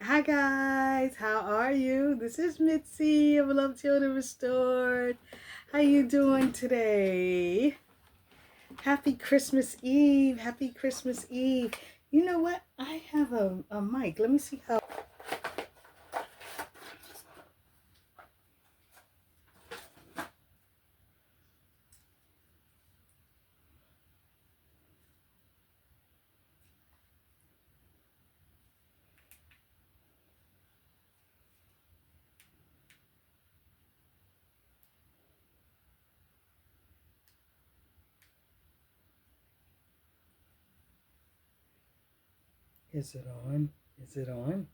Hi guys, how are you? This is Mitzi of Love Children Restored. How you doing today? Happy Christmas Eve. Happy Christmas Eve. You know what? I have a mic. Let me see how. Is it on? Is it on?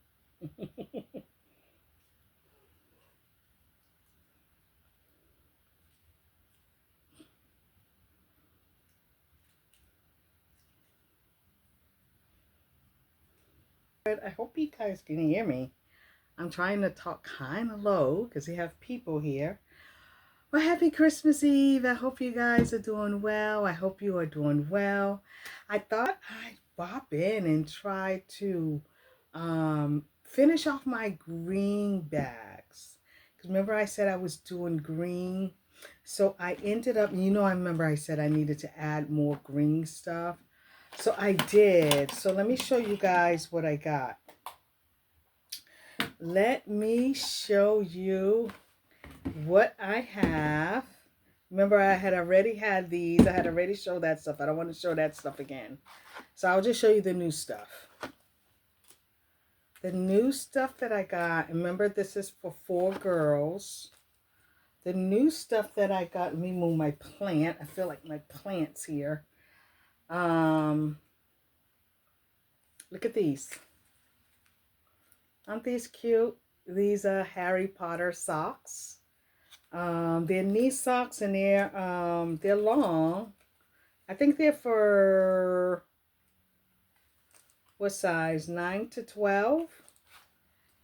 I hope you guys can hear me. I'm trying to talk kind of low because we have people here. Well, happy Christmas Eve. I hope you guys are doing well. I hope you are doing well. I thought I'd pop in and try to finish off my green bags. Because remember I said I was doing green. So I ended up, I remember I said I needed to add more green stuff. So I did. So let me show you guys what I got. Let me show you what I have. Remember, I had already had these. I had already showed that stuff. I don't want to show that stuff again. So I'll just show you the new stuff. The new stuff that I got, remember this is for 4 girls. The new stuff that I got, let me move my plant. I feel like my plant's here. Look at these. Aren't these cute? These are Harry Potter socks. They're knee socks and they're long. I think they're for what size? 9 to 12.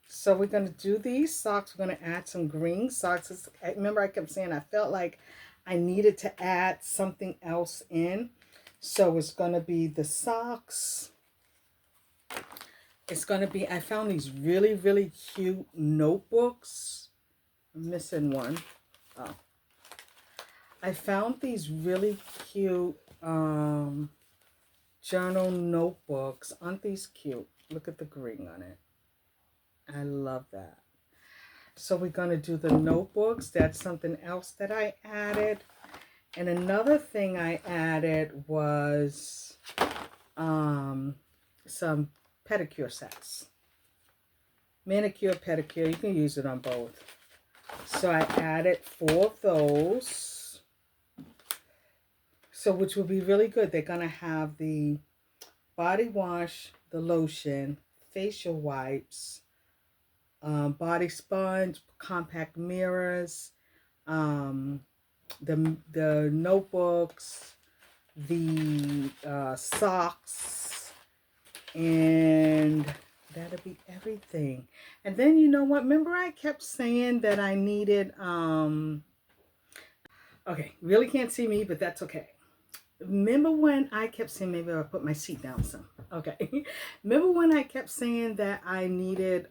So we're going to do these socks. We're going to add some green socks. Remember I kept saying I felt like I needed to add something else in. So it's going to be the socks. It's going to be, I found these really, really cute notebooks. I'm missing one. Oh. I found these really cute journal notebooks. Aren't these cute? Look at the green on it. I love that. So we're going to do the notebooks. That's something else that I added. And another thing I added was some pedicure sets. Manicure, pedicure. You can use it on both. So I added 4 of those. So which will be really good. They're going to have the body wash, the lotion, facial wipes, body sponge, compact mirrors, the notebooks, the socks, and that'll be everything. And then you know what? Remember I kept saying that I needed okay, really can't see me, but that's okay. Remember when I kept saying, maybe I'll put my seat down some. Okay. Remember when I kept saying that I needed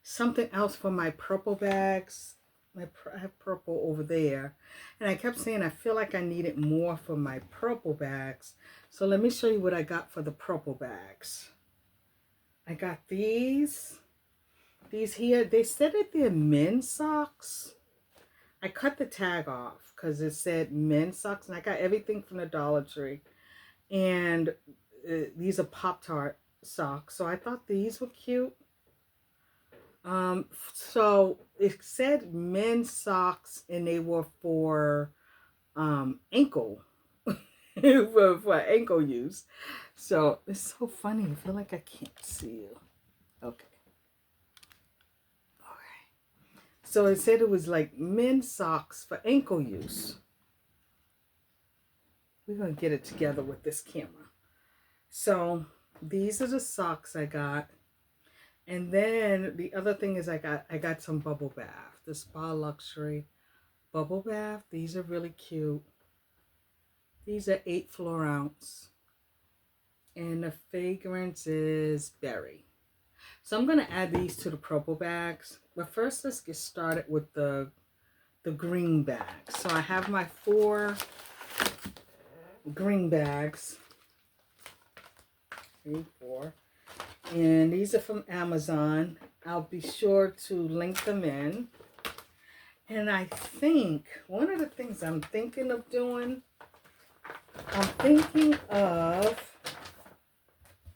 something else for my purple bags? I have purple over there. And I kept saying I feel like I needed more for my purple bags. So let me show you what I got for the purple bags. I got these. These here, they said that they're men's socks. I cut the tag off because it said men's socks, and I got everything from the Dollartree. And these are Pop-Tart socks, so I thought these were cute. So it said men's socks, and they were for ankle, for ankle use. So it's so funny. I feel like I can't see you. Okay. So it said it was like men's socks for ankle use. We're going to get it together with this camera. So these are the socks I got. And then the other thing is I got some bubble bath. The Spa Luxury bubble bath. These are really cute. These are 8 floor ounce. And the fragrance is berry. So I'm going to add these to the purple bags. But first, let's get started with the green bags. So I have my 4 green bags. 3, 4. And these are from Amazon. I'll be sure to link them in. And I think one of the things I'm thinking of doing, I'm thinking of,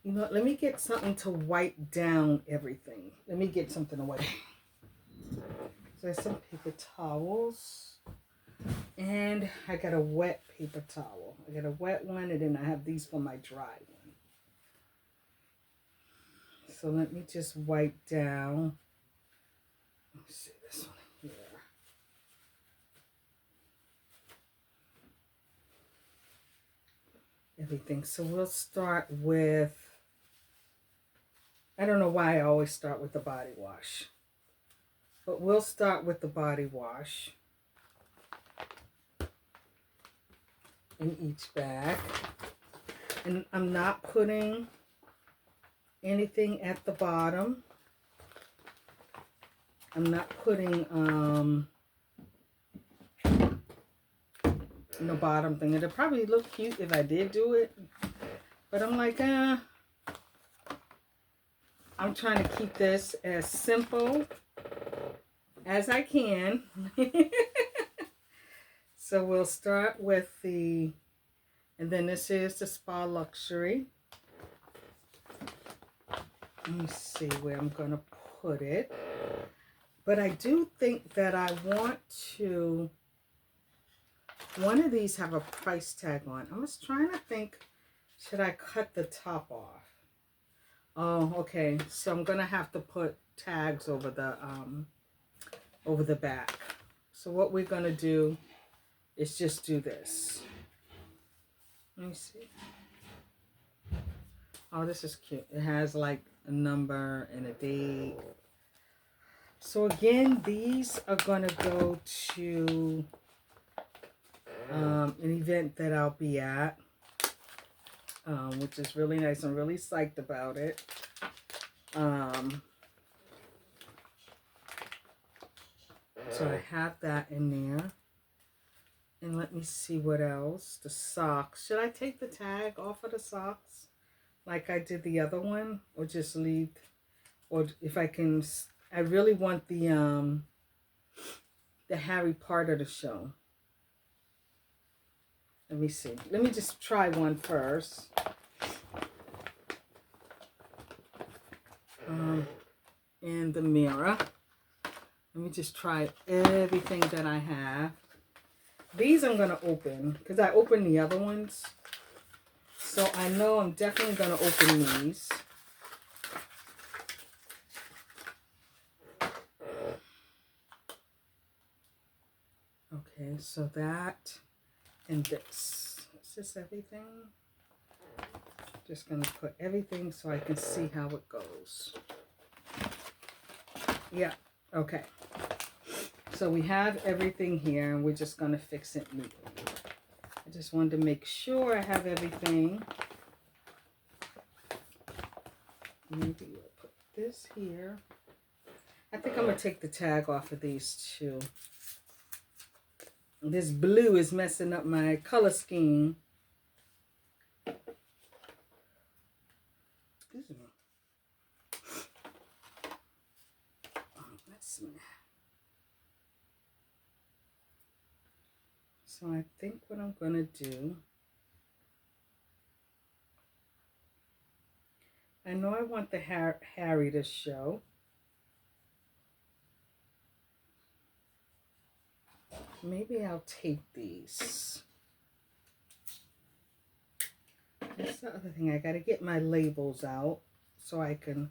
you know, let me get something to wipe down everything. Let me get something to wipe. So there's some paper towels. And I got a wet paper towel. I got a wet one, and then I have these for my dry one. So let me just wipe down. Let's see this one here. Everything. So we'll start with, I don't know why I always start with the body wash, but we'll start with the body wash in each bag. And I'm not putting anything at the bottom. I'm not putting no bottom thing. It'll probably look cute if I did do it, but I'm like, I'm trying to keep this as simple as I can. So we'll start with the, and then this is the Spa Luxury. Let me see where I'm going to put it. But I do think that I want to, one of these have a price tag on. I was trying to think, should I cut the top off? Oh, okay. So I'm going to have to put tags over the back. So what we're going to do is just do this. Let me see. Oh, this is cute. It has like a number and a date. So again, these are going to go to an event that I'll be at, which is really nice. I'm really psyched about it. So I have that in there. And let me see what else. The socks. Should I take the tag off of the socks like I did the other one? Or just leave? Or if I can, I really want the Harry Potter to show. Let me see. Let me just try one first. In the mirror. Let me just try everything that I have. These I'm going to open because I opened the other ones. So I know I'm definitely going to open these. Okay, so that and this. Is this everything? Just going to put everything so I can see how it goes. Yeah, okay. So we have everything here, and we're just going to fix it neatly. I just wanted to make sure I have everything. Maybe we'll put this here. I think I'm going to take the tag off of these two. This blue is messing up my color scheme. Excuse me. Let's see. So I think what I'm going to do, I know I want the Harry to show. Maybe I'll take these. That's the other thing. I got to get my labels out so I can,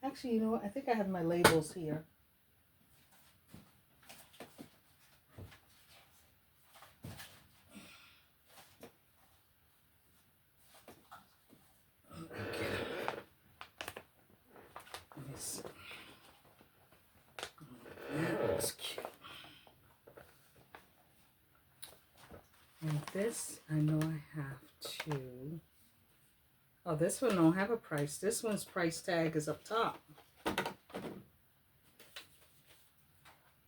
actually, you know what? I think I have my labels here. And this, I know I have to. Oh, this one don't have a price. This one's price tag is up top.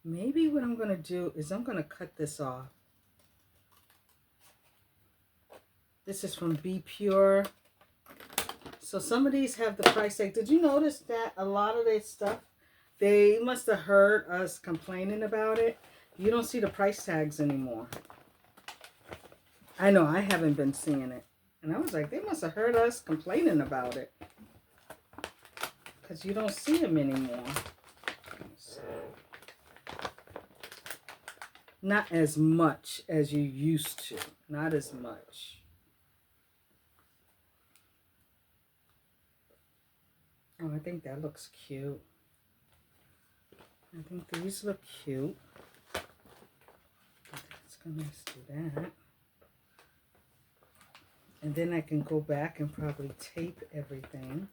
Maybe what I'm going to do is I'm going to cut this off. This is from b.pure. So some of these have the price tag. Did you notice that a lot of their stuff, they must have heard us complaining about it. You don't see the price tags anymore. I know, I haven't been seeing it. And I was like, they must have heard us complaining about it. Because you don't see them anymore. Not as much as you used to. Not as much. Oh, I think that looks cute. I think these look cute. It's gonna do that. And then I can go back and probably tape everything.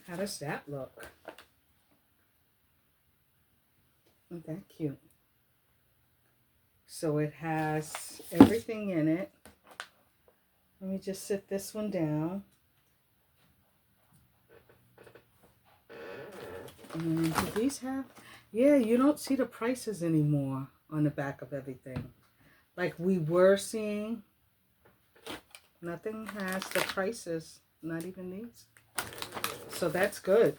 How does that look? Isn't that cute? So it has everything in it. Let me just sit this one down. And do these have? Yeah, you don't see the prices anymore on the back of everything. Like we were seeing. Nothing has the prices. Not even these. So that's good.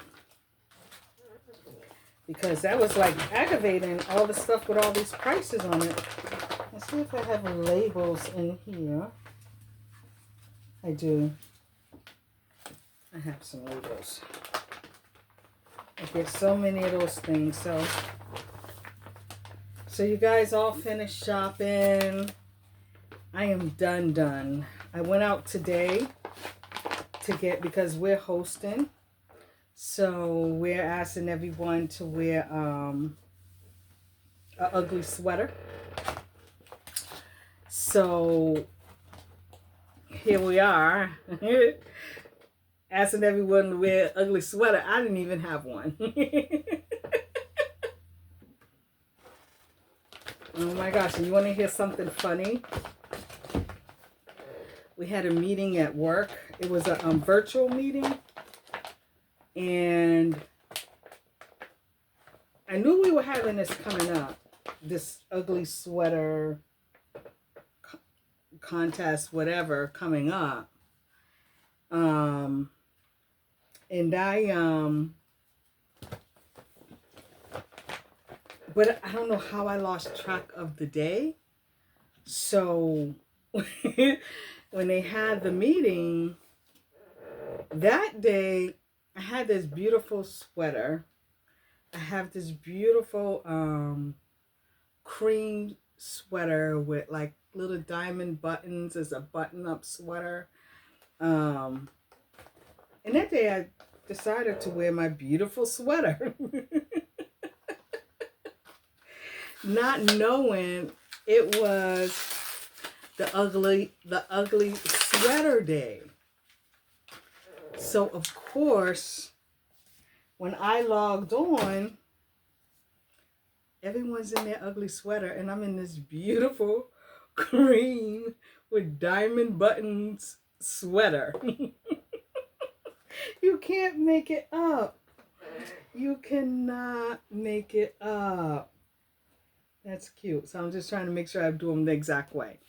Because that was like aggravating, all the stuff with all these prices on it. Let's see if I have labels in here. I do. I have some labels. I get so many of those things. So you guys all finished shopping. I am done. I went out today to get, because we're hosting. So we're asking everyone to wear an ugly sweater. So here we are. Asking everyone to wear an ugly sweater. I didn't even have one. Oh my gosh, and you want to hear something funny? We had a meeting at work. It was a virtual meeting. And I knew we were having this coming up. This ugly sweater contest, whatever, coming up. And but I don't know how I lost track of the day. So when they had the meeting, that day, I had this beautiful sweater. I have this beautiful cream sweater with like little diamond buttons. It's a button-up sweater. And that day I decided to wear my beautiful sweater. Not knowing it was the ugly sweater day. So of course, when I logged on, everyone's in their ugly sweater and I'm in this beautiful cream with diamond buttons sweater. You can't make it up. You cannot make it up. That's cute. So I'm just trying to make sure I do them the exact way.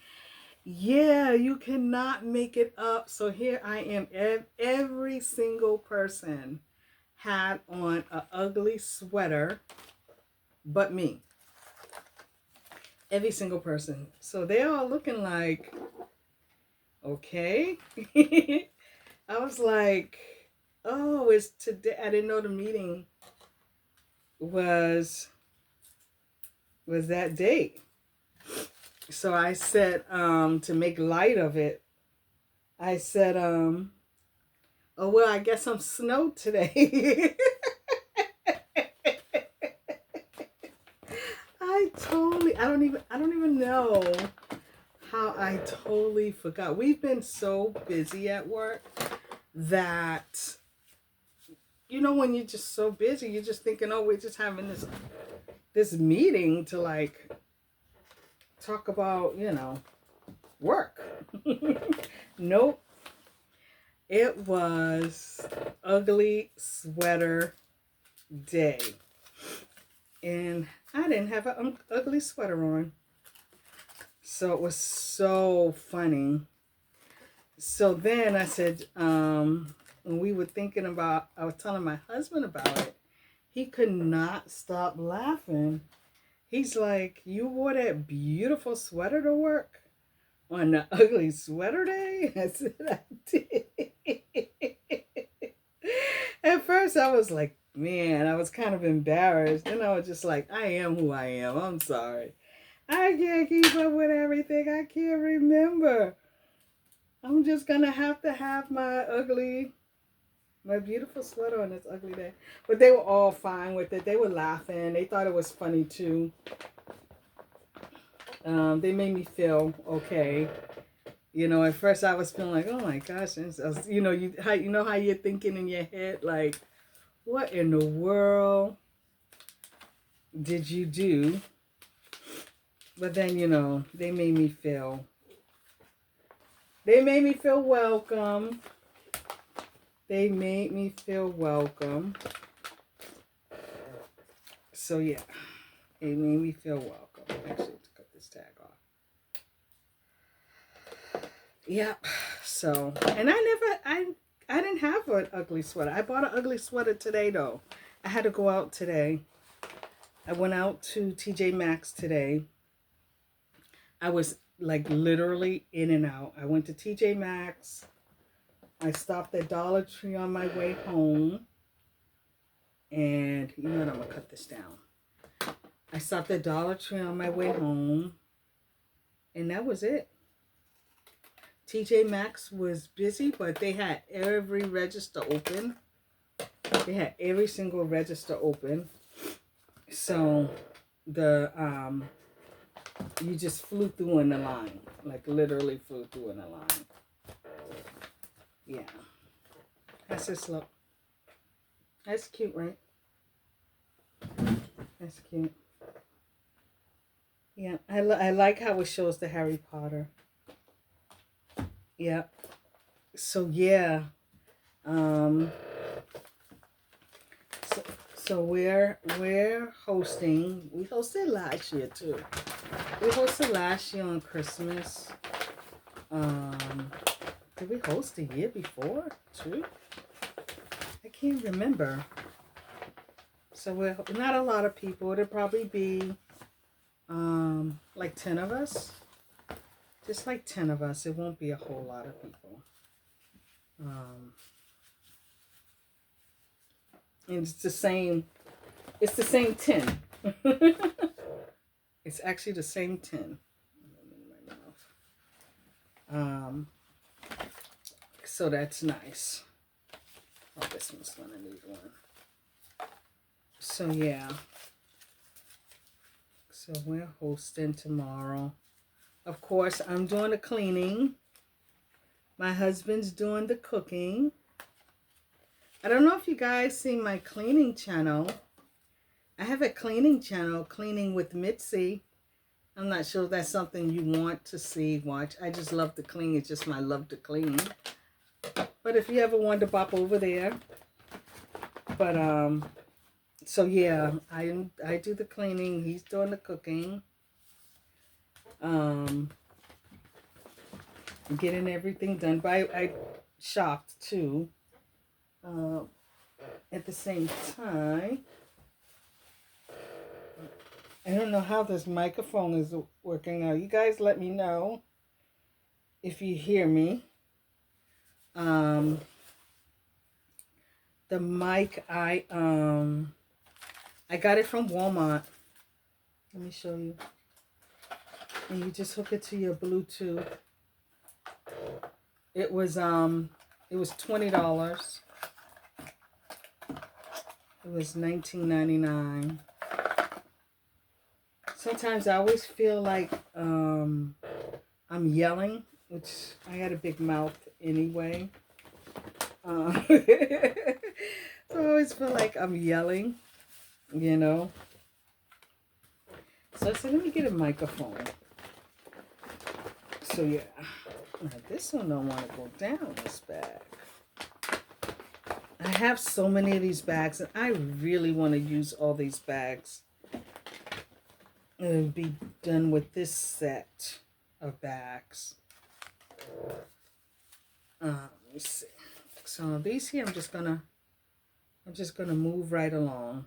Yeah, you cannot make it up. So here I am. Every single person had on an ugly sweater but me. Every single person. So they're all looking like, okay. I was like, oh, it's today. I didn't know the meeting was that date. So I said, to make light of it, I said, oh, well, I guess I'm snowed today. I don't even know how I totally forgot. We've been so busy at work that, you know, when you're just so busy, you're just thinking, oh, we're just having this meeting to like talk about, you know, work. Nope. It was ugly sweater day. And I didn't have an ugly sweater on. So it was so funny. So then I said, when we were thinking about, I was telling my husband about it, he could not stop laughing. He's like, you wore that beautiful sweater to work on the ugly sweater day? I said, I did. At first I was like, man, I was kind of embarrassed. Then I was just like, I am who I am. I'm sorry. I can't keep up with everything. I can't remember. I'm just going to have my beautiful sweater on this ugly day. But they were all fine with it. They were laughing. They thought it was funny too. They made me feel okay. You know, at first I was feeling like, oh my gosh. And so, you know how you're thinking in your head, like, what in the world did you do? But then, you know, they made me feel welcome. They made me feel welcome. So yeah, it made me feel welcome. Actually, to cut this tag off. Yep. So, and I didn't have an ugly sweater. I bought an ugly sweater today though. I had to go out today. I went out to TJ Maxx today. I was like literally in and out. I went to TJ Maxx. I stopped at Dollar Tree on my way home. And you know what, I'm going to cut this down. I stopped at Dollar Tree on my way home. And that was it. TJ Maxx was busy, but they had every register open. They had every single register open. So you just flew through in the line. Like literally flew through in the line. Yeah. How's this look? That's cute, right? That's cute. Yeah, I like how it shows the Harry Potter. Yeah. So yeah. So we're hosting. We hosted last year too. We hosted last year on Christmas. Did we host the year before too? I can't remember. So we're not a lot of people. It'll probably be like 10 of us. Just like 10 of us. It won't be a whole lot of people. And it's the same 10. It's actually the same 10. So that's nice. Oh, this one's gonna need one. So yeah. So we're hosting tomorrow. Of course, I'm doing the cleaning. My husband's doing the cooking. I don't know if you guys see my cleaning channel. I have a cleaning channel, Cleaning with Mitzi. I'm not sure if that's something you want to see, watch. I just love to clean. It's just my love to clean. But if you ever want to pop over there. But, so yeah, I do the cleaning. He's doing the cooking. Getting everything done. But I shopped too. At the same time. I don't know how this microphone is working now. You guys let me know if you hear me. The mic I got it from Walmart. Let me show you. And you just hook it to your Bluetooth. It was $20. It was $19.99. Sometimes I always feel like I'm yelling, which I had a big mouth anyway. So I always feel like I'm yelling, you know. So I said, let me get a microphone. So yeah, now this one don't want to go down this bag. I have so many of these bags, and I really want to use all these bags and be done with this set of bags. Let me see. So these here, I'm just gonna move right along.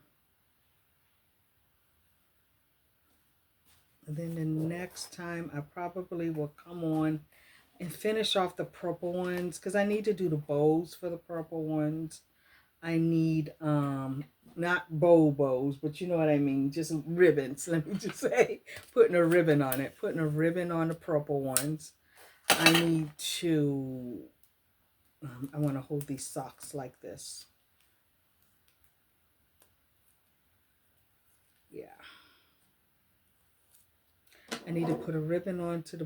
And then the next time I probably will come on and finish off the purple ones, because I need to do the bows for the purple ones. I need not bows, but you know what I mean, just ribbons. Let me just say, putting a ribbon on it, putting a ribbon on the purple ones. I need to I want to hold these socks like this. Yeah. I need to put a ribbon onto the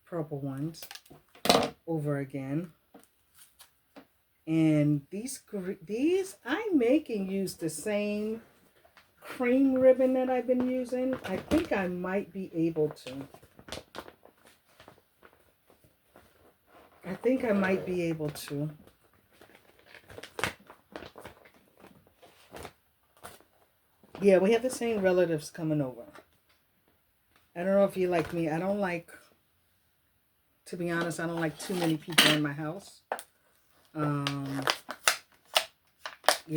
purple ones over again. And these I'm making use the same cream ribbon that I've been using. I think I might be able to. I think I might be able to. Yeah, we have the same relatives coming over. I don't know if you like me. I don't like, to be honest, I don't like too many people in my house. You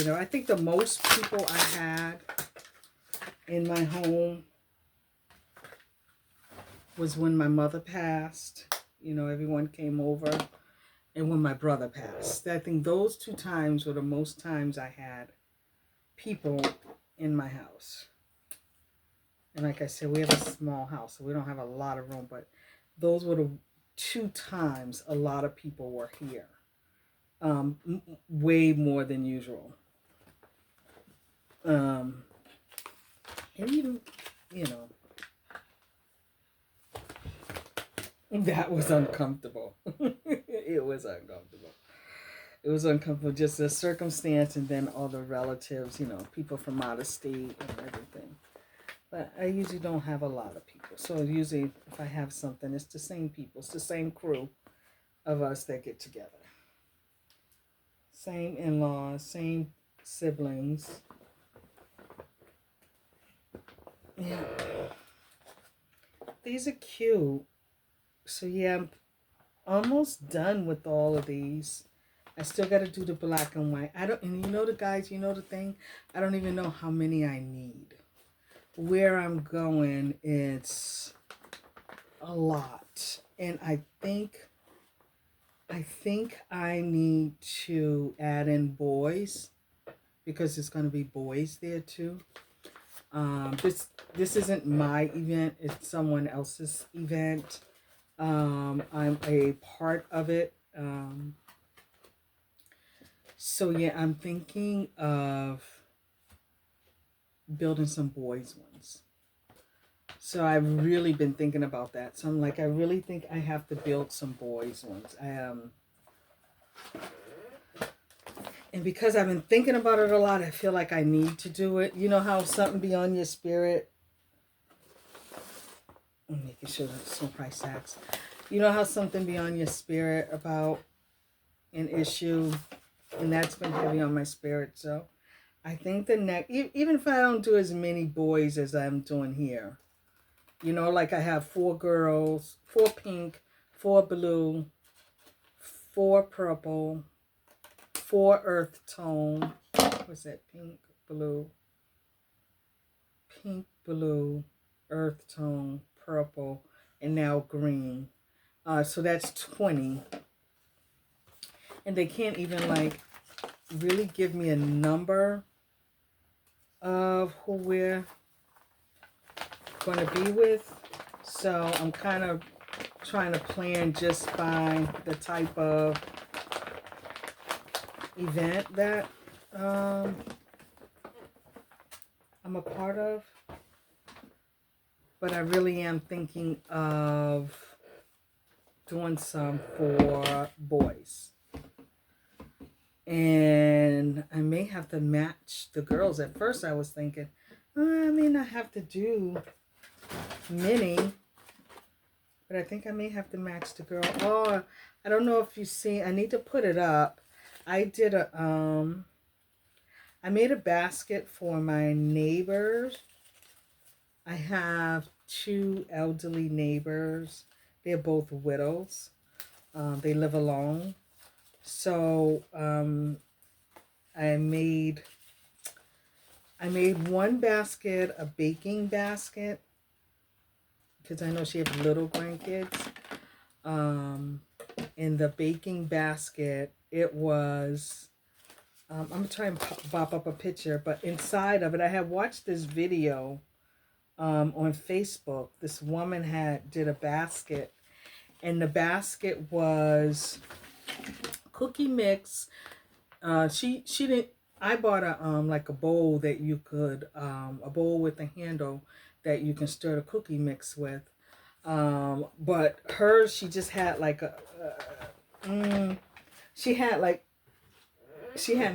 know, I think the most people I had in my home was when my mother passed. You know, everyone came over. And when my brother passed. I think those 2 times were the most times I had people in my house. And like I said, we have a small house, so we don't have a lot of room. But those were the 2 times a lot of people were here. Way more than usual. And even, you know, that was uncomfortable. It was uncomfortable. It was uncomfortable, just the circumstance, and then all the relatives, you know, people from out of state and everything. But I usually don't have a lot of people. So usually if I have something, it's the same people. It's the same crew of us that get together. Same in-laws, same siblings. Yeah. These are cute. So yeah, I'm almost done with all of these. I still got to do the black and white. And you know the guys, you know the thing? I don't even know how many I need. Where I'm going, it's a lot. And I think I need to add in boys, because it's going to be boys there too. This isn't my event. It's someone else's event. I'm a part of it. So yeah, I'm thinking of building some boys ones. So I've really been thinking about that. So I'm like, I really think I have to build some boys ones. And because I've been thinking about it a lot, I feel like I need to do it. You know how something be on your spirit? I'm making sure there's no price tags. You know how something be on your spirit about an issue, and that's been heavy on my spirit. So I think the next, even if I don't do as many boys as I'm doing here, you know, like I have 4 girls, 4 pink, 4 blue, 4 purple, 4 earth tone. What's that? Pink, blue, earth tone, purple, and now green. So that's 20. And they can't even like really give me a number of who we're going to be with. So I'm kind of trying to plan just by the type of event that I'm a part of. But I really am thinking of doing some for boys. And I may have to match the girls. At first I was thinking, I may not have to do many. But I think I may have to match the girl. Oh, I don't know if you see. I need to put it up. I did I made a basket for my neighbors. I have 2 elderly neighbors. They're both widows. They live alone. So I made one basket, a baking basket, because I know she has little grandkids. In the baking basket, it was, I'm going to try and pop up a picture, but inside of it, I had watched this video on Facebook. This woman did a basket, and the basket was cookie mix. She didn't. I bought a like a bowl that you could a bowl with a handle that you can stir the cookie mix with. But hers, she just had like she had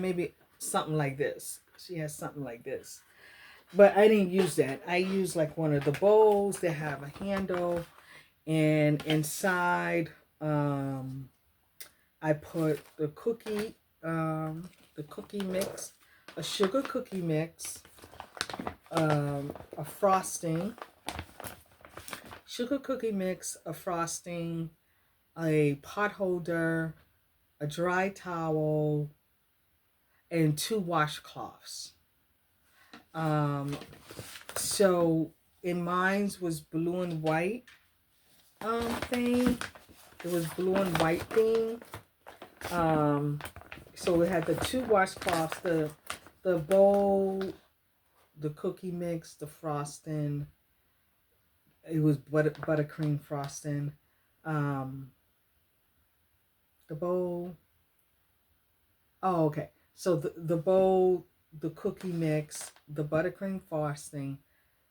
maybe something like this. She has something like this. But I didn't use that. I used like one of the bowls that have a handle, and inside I put the cookie mix, a sugar cookie mix, a frosting, sugar cookie mix, a frosting, a pot holder, a dry towel, and 2 washcloths. So in mine's was blue and white thing. It was blue and white theme. So we had the 2 washcloths, the bowl, the cookie mix, the frosting. It was buttercream frosting. The bowl. Oh, okay. So the bowl, the cookie mix, the buttercream frosting,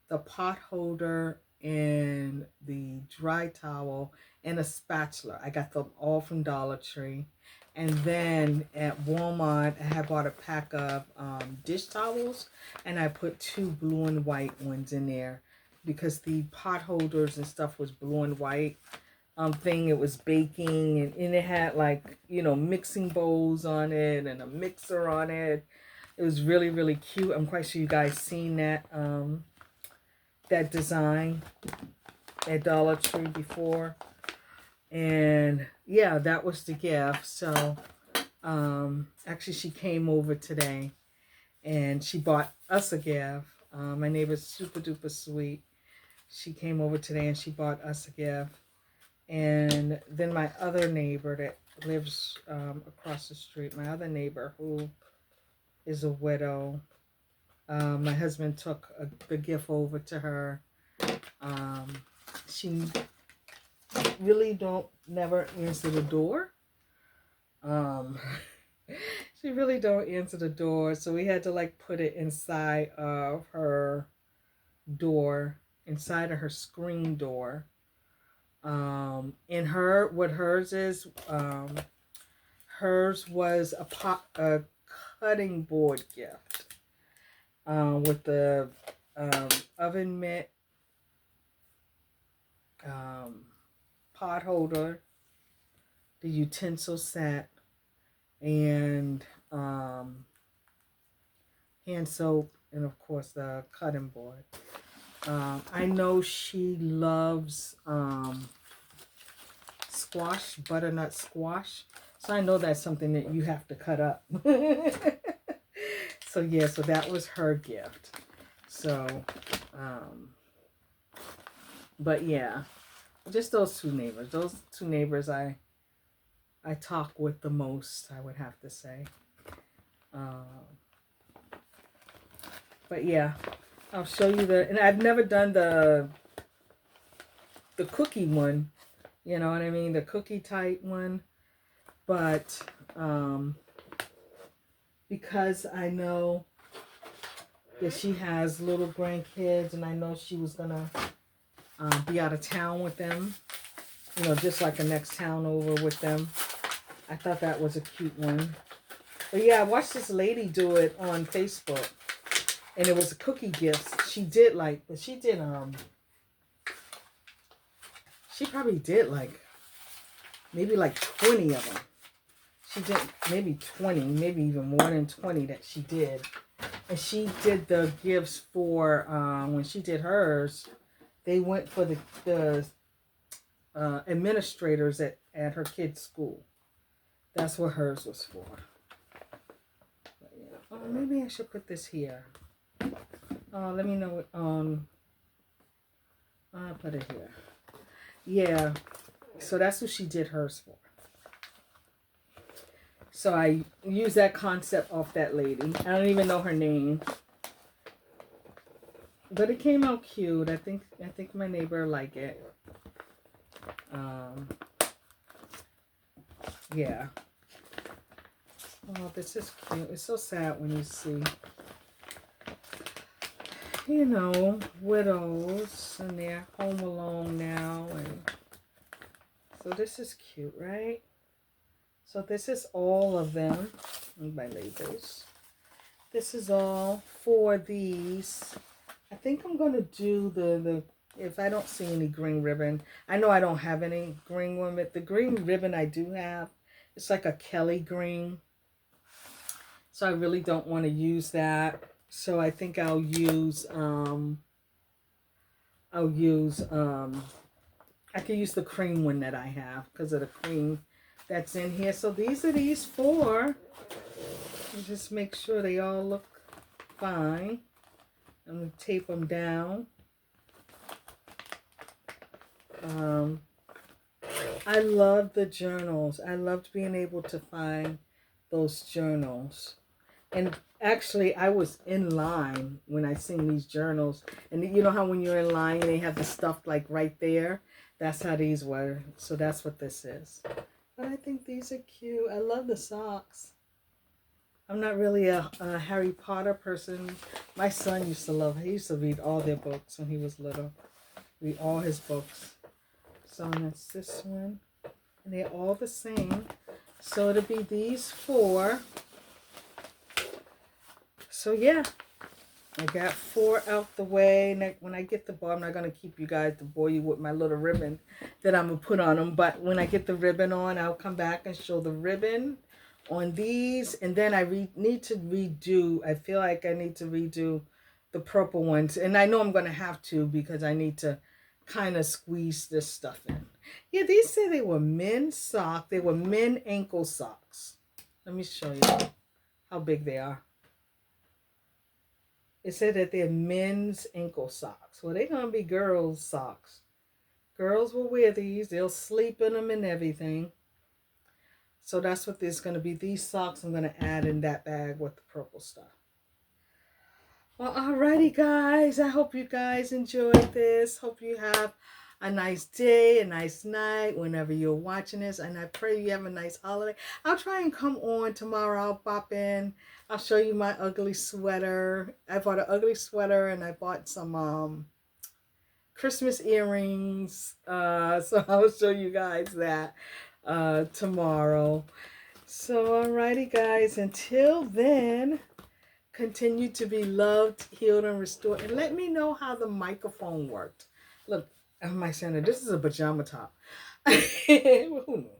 the pot holder, and the dry towel, and a spatula. I got them all from Dollar Tree. And then at Walmart, I had bought a pack of dish towels, and I put 2 blue and white ones in there because the pot holders and stuff was blue and white thing. It was baking, and it had like, you know, mixing bowls on it and a mixer on it. It was really, really cute. I'm quite sure you guys seen that that design at Dollar Tree before. And yeah, that was the gift. So actually she came over today and she bought us a gift. My neighbor's super duper sweet. She came over today and she bought us a gift. And then my other neighbor that lives across the street, my other neighbor who is a widow, my husband took the gift over to her. She really never answer the door. She really don't answer the door, so we had to like put it inside of her door, inside of her screen door. In what hers is, hers was a cutting board gift with the oven mitt, pot holder, the utensil set, and hand soap, and of course the cutting board. I know she loves squash, butternut squash. So I know that's something that you have to cut up. So yeah, so that was her gift. So, but yeah, just those 2 neighbors. Those 2 neighbors I talk with the most, I would have to say. But yeah, I'll show you and I've never done the cookie one, you know what I mean? The cookie type one. But because I know that she has little grandkids, and I know she was going to be out of town with them, you know, just like a next town over with them. I thought that was a cute one. But yeah, I watched this lady do it on Facebook, and it was a cookie gift. She did She probably did like, maybe like 20 of them. She did maybe 20, maybe even more than 20 that she did. And she did the gifts for, when she did hers, they went for the administrators at her kid's school. That's what hers was for. But yeah. Oh, maybe I should put this here. Let me know what, I'll put it here. Yeah, so that's what she did hers for. So I use that concept off that lady. I don't even know her name, but it came out cute. I think my neighbor liked it. Yeah. Oh, this is cute. It's so sad when you see, you know, widows and they're home alone now, and so this is cute, right? So this is all of them. My labels. This is all for these. I think I'm gonna do the if I don't see any green ribbon. I know I don't have any green ribbon. The green ribbon I do have, it's like a Kelly green. So I really don't want to use that. So I think I'll use I can use the cream one that I have because of the cream that's in here. So these are these four. Just make sure they all look fine. I'm going to tape them down. I love the journals. I loved being able to find those journals. And actually, I was in line when I seen these journals. And you know how when you're in line, they have the stuff like right there? That's how these were. So that's what this is. But I think these are cute. I love the socks. I'm not really a Harry Potter person. My son used to love, he used to read all their books when he was little. Read all his books. So that's this one. And they're all the same. So it'll be these four. So yeah, I got four out the way. And when I get the bow, I'm not going to keep you guys to bore you with my little ribbon that I'm going to put on them. But when I get the ribbon on, I'll come back and show the ribbon on these. And then I need to redo, I feel like I need to redo the purple ones. And I know I'm going to have to because I need to kind of squeeze this stuff in. Yeah, these say they were men's socks. They were men ankle socks. Let me show you how big they are. It said that they're men's ankle socks. Well, they're going to be girls' socks. Girls will wear these. They'll sleep in them and everything. So that's what there's going to be. These socks I'm going to add in that bag with the purple stuff. Well, alrighty, guys. I hope you guys enjoyed this. Hope you have a nice day, a nice night whenever you're watching this. And I pray you have a nice holiday. I'll try and come on tomorrow. I'll pop in. I'll show you my ugly sweater. I bought an ugly sweater and I bought some Christmas earrings. So I'll show you guys that tomorrow. So alrighty, guys. Until then, continue to be loved, healed, and restored. And let me know how the microphone worked. Look, my center. This is a pajama top. Who knew?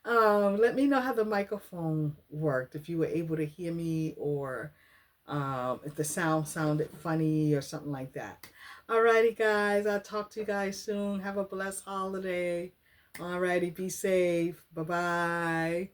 Let me know how the microphone worked. If you were able to hear me, or if the sound sounded funny or something like that. Alrighty, guys. I'll talk to you guys soon. Have a blessed holiday. Alrighty, be safe. Bye-bye.